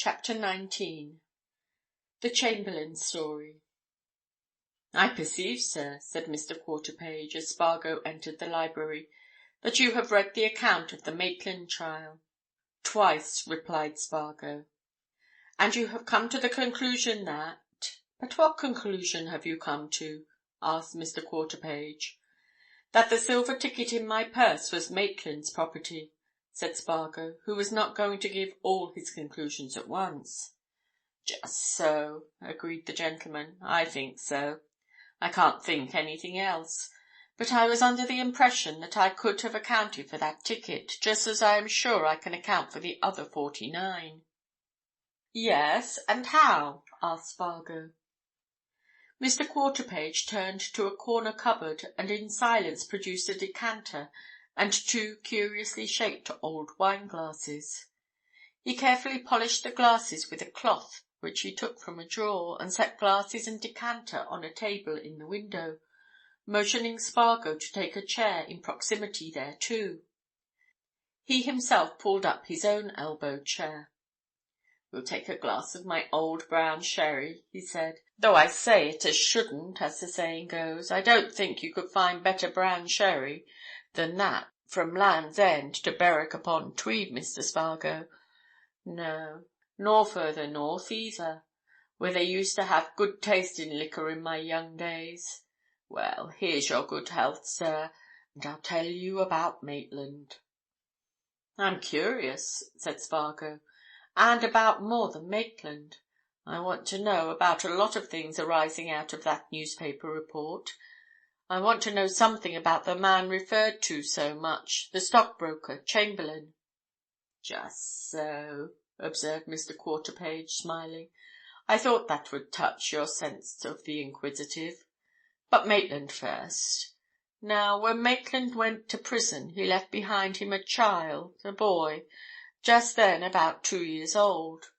Chapter 19 The Chamberlain Story "I perceive, sir," said Mr. Quarterpage, as Spargo entered the library, "that you have read the account of the Maitland trial." "Twice," replied Spargo. "And you have come to the conclusion that—" "But what conclusion have you come to?" asked Mr. Quarterpage. "That the silver ticket in my purse was Maitland's property," said Spargo, who was not going to give all his conclusions at once. "Just so," agreed the gentleman. "I think so. I can't think anything else. But I was under the impression that I could have accounted for that ticket, just as I am sure I can account for the other 49. "Yes, and how?" asked Spargo. Mr. Quarterpage turned to a corner cupboard and in silence produced a decanter and two curiously shaped old wine-glasses. He carefully polished the glasses with a cloth which he took from a drawer, and set glasses and decanter on a table in the window, motioning Spargo to take a chair in proximity thereto. He himself pulled up his own elbow chair. "We'll take a glass of my old brown sherry," he said. "Though I say it as shouldn't, as the saying goes. I don't think you could find better brown sherry than that from Land's End to Berwick-upon-Tweed, Mr. Spargo. No, nor further north either, where they used to have good taste in liquor in my young days. Well, here's your good health, sir, and I'll tell you about Maitland." "I'm curious," said Spargo. "And about more than Maitland. I want to know about a lot of things arising out of that newspaper report. I want to know something about the man referred to so much, the stockbroker, Chamberlain." "Just so," observed Mr. Quarterpage, smiling. "I thought that would touch your sense of the inquisitive. But Maitland first. Now, when Maitland went to prison he left behind him a child, a boy, just then about 2 years old.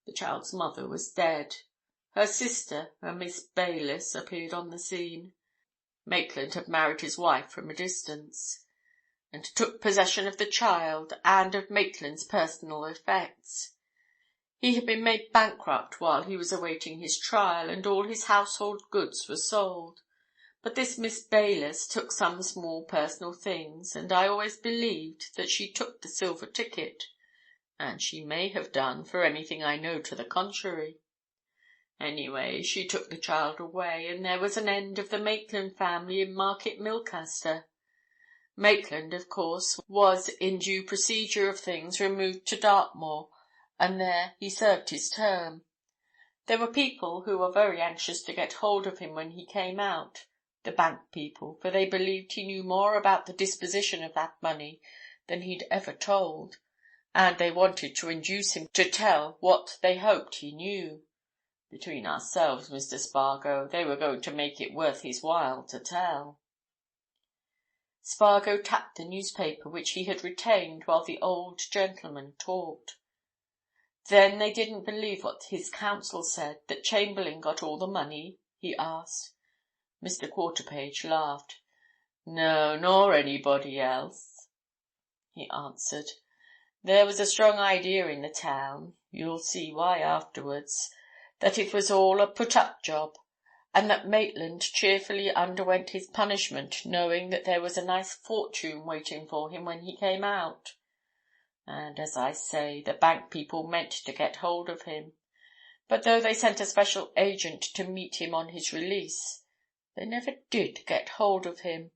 The child's mother was dead. Her sister, a Miss Bayliss, appeared on the scene. Maitland had married his wife from a distance, and took possession of the child and of Maitland's personal effects. He had been made bankrupt while he was awaiting his trial, and all his household goods were sold. But this Miss Bayliss took some small personal things, and I always believed that she took the silver ticket, and she may have done, for anything I know to the contrary. Anyway, she took the child away, and there was an end of the Maitland family in Market Milcaster. Maitland, of course, was in due procedure of things removed to Dartmoor, and there he served his term. There were people who were very anxious to get hold of him when he came out, the bank people, for they believed he knew more about the disposition of that money than he'd ever told, and they wanted to induce him to tell what they hoped he knew. Between ourselves, Mr. Spargo, they were going to make it worth his while to tell." Spargo tapped the newspaper which he had retained while the old gentleman talked. "Then they didn't believe what his counsel said, that Chamberlain got all the money?" he asked. Mr. Quarterpage laughed. "No, nor anybody else," he answered. "There was a strong idea in the town—you'll see why afterwards—that it was all a put-up job, and that Maitland cheerfully underwent his punishment knowing that there was a nice fortune waiting for him when he came out. And, as I say, the bank people meant to get hold of him. But though they sent a special agent to meet him on his release, they never did get hold of him.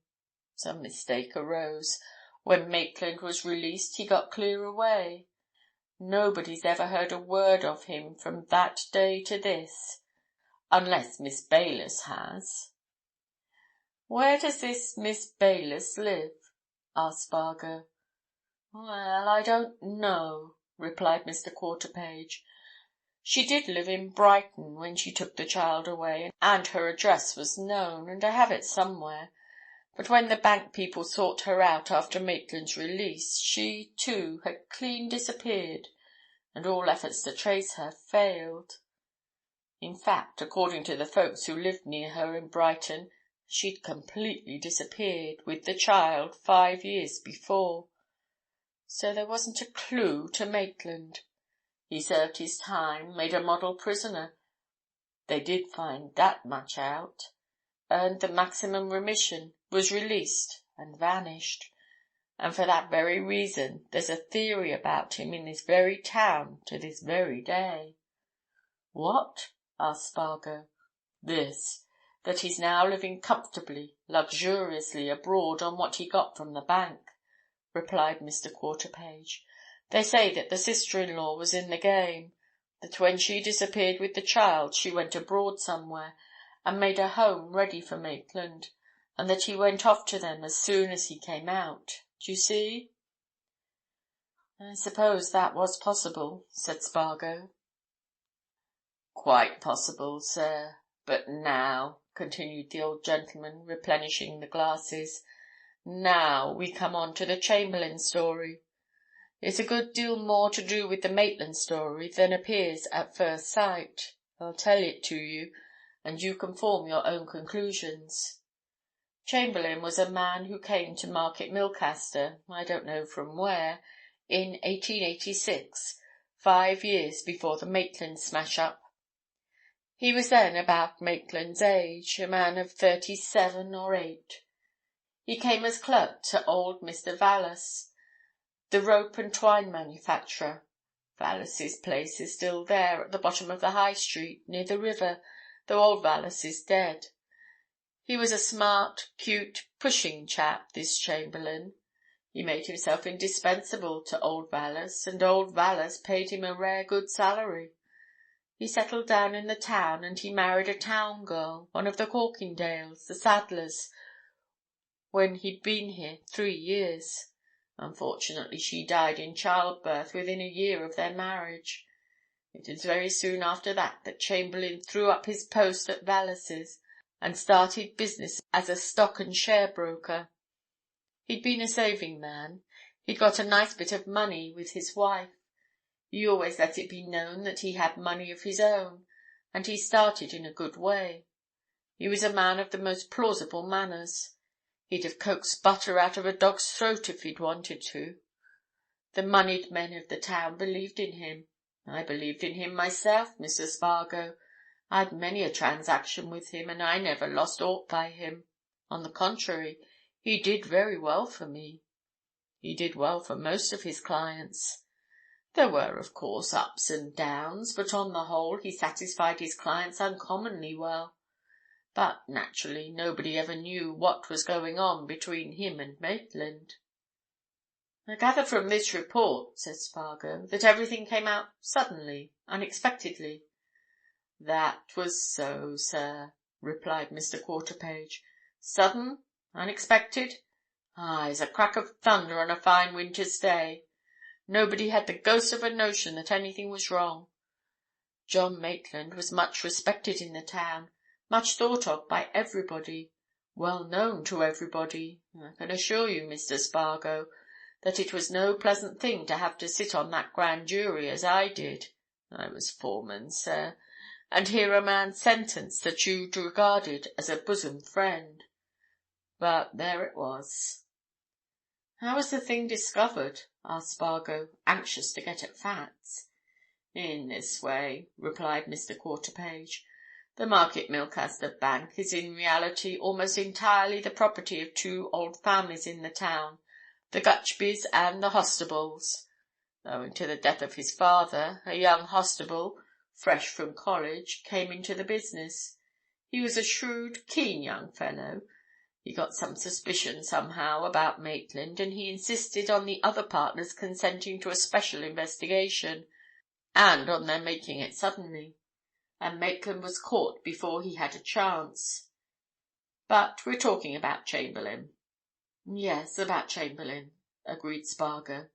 Some mistake arose. When Maitland was released he got clear away. Nobody's ever heard a word of him from that day to this, unless Miss Bayliss has." "Where does this Miss Bayliss live?" asked Spargo. "Well, I don't know," replied Mr. Quarterpage. "She did live in Brighton when she took the child away, and her address was known, and I have it somewhere. But when the bank people sought her out after Maitland's release, she, too, had clean disappeared, and all efforts to trace her failed. In fact, according to the folks who lived near her in Brighton, she'd completely disappeared, with the child, 5 years before. So there wasn't a clue to Maitland. He served his time, made a model prisoner. They did find that much out. Earned the maximum remission, was released, and vanished. And for that very reason, there's a theory about him in this very town to this very day." "What?" asked Spargo. "This, that he's now living comfortably, luxuriously abroad on what he got from the bank," replied Mr. Quarterpage. "They say that the sister-in-law was in the game, that when she disappeared with the child she went abroad somewhere and made a home ready for Maitland, and that he went off to them as soon as he came out. Do you see?" "I suppose that was possible," said Spargo. "Quite possible, sir. But now," continued the old gentleman, replenishing the glasses, "now we come on to the Chamberlain story. It's a good deal more to do with the Maitland story than appears at first sight. I'll tell it to you, and you can form your own conclusions. Chamberlain was a man who came to Market Milcaster, I don't know from where, in 1886, 5 years before the Maitland smash-up. He was then about Maitland's age, a man of 37 or 8. He came as clerk to old Mr. Vallis, the rope and twine manufacturer. Vallis's place is still there at the bottom of the High Street, near the river, though old Vallis is dead. He was a smart, cute, pushing chap, this Chamberlain. He made himself indispensable to old Vallis, and old Vallis paid him a rare good salary. He settled down in the town, and he married a town girl, one of the Corkindales, the saddlers, when he'd been here 3 years. Unfortunately, she died in childbirth within a year of their marriage. It was very soon after that Chamberlain threw up his post at Vallis's and started business as a stock and share broker. He'd been a saving man. He'd got a nice bit of money with his wife. He always let it be known that he had money of his own, and he started in a good way. He was a man of the most plausible manners. He'd have coaxed butter out of a dog's throat if he'd wanted to. The moneyed men of the town believed in him. I believed in him myself, Mr. Spargo. I'd many a transaction with him, and I never lost aught by him. On the contrary, he did very well for me. He did well for most of his clients. There were, of course, ups and downs, but on the whole he satisfied his clients uncommonly well. But, naturally, nobody ever knew what was going on between him and Maitland." "I gather from this report," said Spargo, "that everything came out suddenly, unexpectedly." "That was so, sir," replied Mr. Quarterpage. "Sudden? Unexpected? Aye, as a crack of thunder on a fine winter's day. Nobody had the ghost of a notion that anything was wrong. John Maitland was much respected in the town, much thought of by everybody, well known to everybody. I can assure you, Mr. Spargo, that it was no pleasant thing to have to sit on that grand jury as I did. I was foreman, sir, and hear a man sentenced that you'd regarded as a bosom friend. But there it was." "How was the thing discovered?" asked Spargo, anxious to get at facts. "In this way," replied Mr. Quarterpage. "The Market Milcaster Bank is in reality almost entirely the property of 2 old families in the town, the Gutchbys and the Hostables. Owing to the death of his father, a young Hostable, fresh from college, came into the business. He was a shrewd, keen young fellow. He got some suspicion somehow about Maitland, and he insisted on the other partners consenting to a special investigation, and on their making it suddenly. And Maitland was caught before he had a chance. But we're talking about Chamberlain." "Yes, about Chamberlain," agreed Spargo.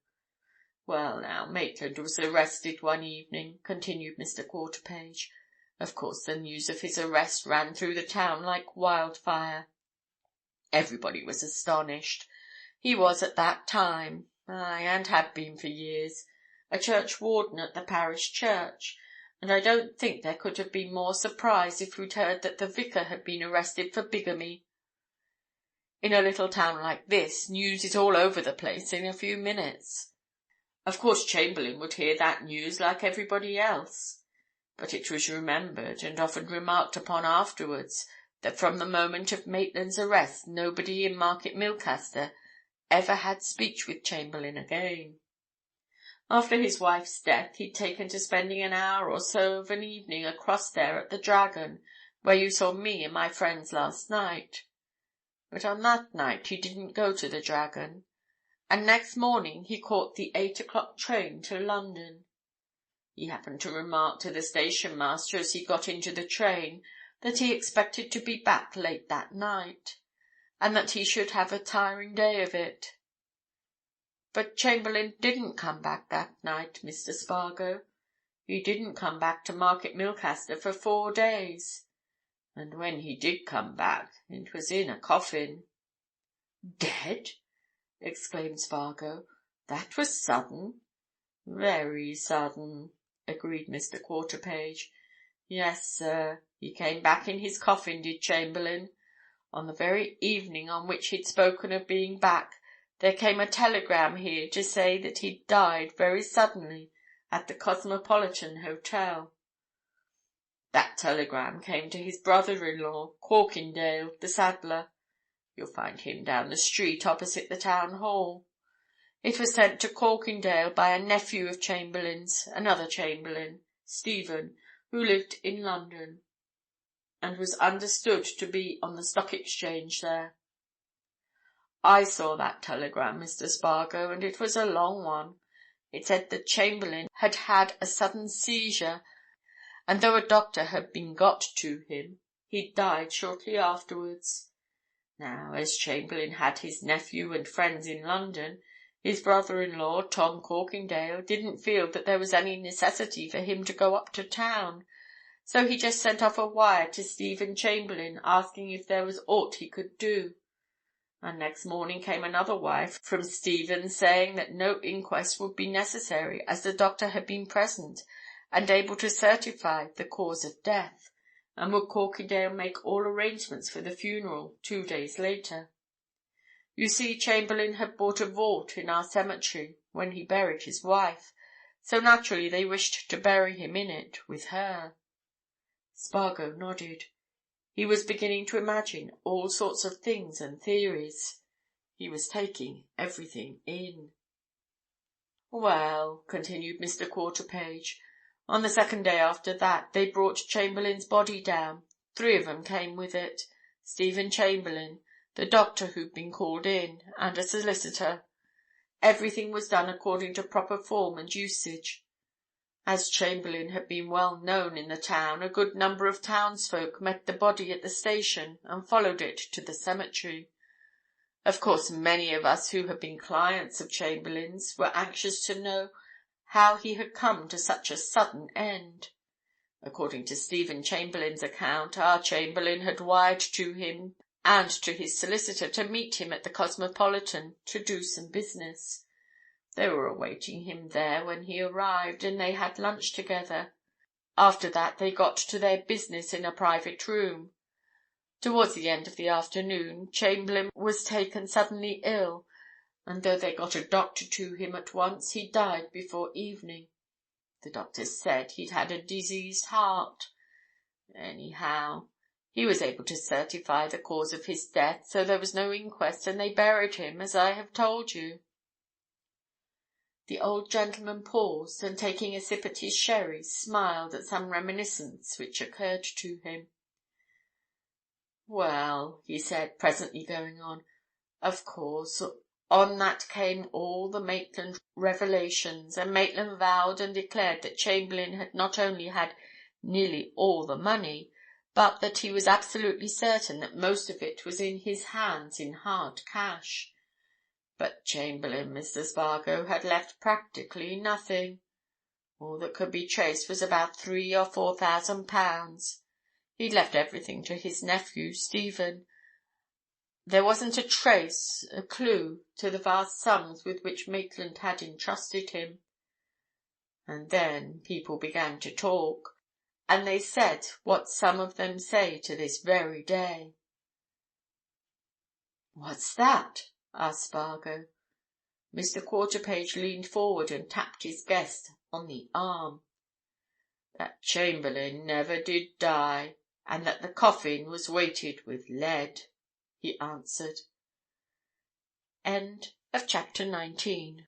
"Well, now, Maitland was arrested one evening," continued Mr. Quarterpage. "Of course, the news of his arrest ran through the town like wildfire. Everybody was astonished. He was at that time, aye, and had been for years, a church warden at the parish church, and I don't think there could have been more surprised if we'd heard that the vicar had been arrested for bigamy. In a little town like this, news is all over the place in a few minutes. Of course Chamberlain would hear that news like everybody else, but it was remembered and often remarked upon afterwards that from the moment of Maitland's arrest nobody in Market Milcaster ever had speech with Chamberlain again. After his wife's death he'd taken to spending an hour or so of an evening across there at the Dragon, where you saw me and my friends last night. But on that night he didn't go to the Dragon, and next morning he caught the 8 o'clock train to London. He happened to remark to the station master as he got into the train that he expected to be back late that night, and that he should have a tiring day of it. But Chamberlain didn't come back that night, Mr. Spargo. He didn't come back to Market Milcaster for 4 days. And when he did come back, it was in a coffin." "Dead?" exclaimed Spargo. "That was sudden." "Very sudden," agreed Mr. Quarterpage. "Yes, sir, he came back in his coffin, did Chamberlain. On the very evening on which he'd spoken of being back, there came a telegram here to say that he'd died very suddenly at the Cosmopolitan Hotel. That telegram came to his brother-in-law, Corkindale, the saddler. You'll find him down the street opposite the town hall. It was sent to Corkindale by a nephew of Chamberlain's, another Chamberlain, Stephen, who lived in London, and was understood to be on the Stock Exchange there. I saw that telegram, Mr. Spargo, and it was a long one. It said that Chamberlain had had a sudden seizure, and though a doctor had been got to him, he'd died shortly afterwards. Now, as Chamberlain had his nephew and friends in London, his brother-in-law, Tom Corkindale, didn't feel that there was any necessity for him to go up to town, so he just sent off a wire to Stephen Chamberlain asking if there was aught he could do. And next morning came another wire from Stephen saying that no inquest would be necessary, as the doctor had been present and able to certify the cause of death, and would Corkindale make all arrangements for the funeral 2 days later. You see, Chamberlain had bought a vault in our cemetery when he buried his wife, so naturally they wished to bury him in it, with her." Spargo nodded. He was beginning to imagine all sorts of things and theories. He was taking everything in. "Well," continued Mr. Quarterpage, "on the second day after that, they brought Chamberlain's body down. 3 of 'em came with it. Stephen Chamberlain, the doctor who'd been called in, and a solicitor. Everything was done according to proper form and usage. As Chamberlain had been well known in the town, a good number of townsfolk met the body at the station and followed it to the cemetery. Of course, many of us who had been clients of Chamberlain's were anxious to know how he had come to such a sudden end. According to Stephen Chamberlain's account, our Chamberlain had wired to him and to his solicitor to meet him at the Cosmopolitan to do some business. They were awaiting him there when he arrived, and they had lunch together. After that they got to their business in a private room. Towards the end of the afternoon, Chamberlain was taken suddenly ill, and though they got a doctor to him at once, he died before evening. The doctors said he'd had a diseased heart. Anyhow, he was able to certify the cause of his death, so there was no inquest, and they buried him, as I have told you." The old gentleman paused, and taking a sip at his sherry, smiled at some reminiscence which occurred to him. "Well," he said, presently going on, "of course, on that came all the Maitland revelations, and Maitland vowed and declared that Chamberlain had not only had nearly all the money, but that he was absolutely certain that most of it was in his hands in hard cash. But Chamberlain, Mr. Spargo, had left practically nothing. All that could be traced was about £3,000 or £4,000. He'd left everything to his nephew, Stephen. There wasn't a trace, a clue, to the vast sums with which Maitland had entrusted him. And then people began to talk, and they said what some of them say to this very day." "What's that?" asked Spargo. Mr. Quarterpage leaned forward and tapped his guest on the arm. "That Chamberlain never did die, and that the coffin was weighted with lead," he answered. Chapter 20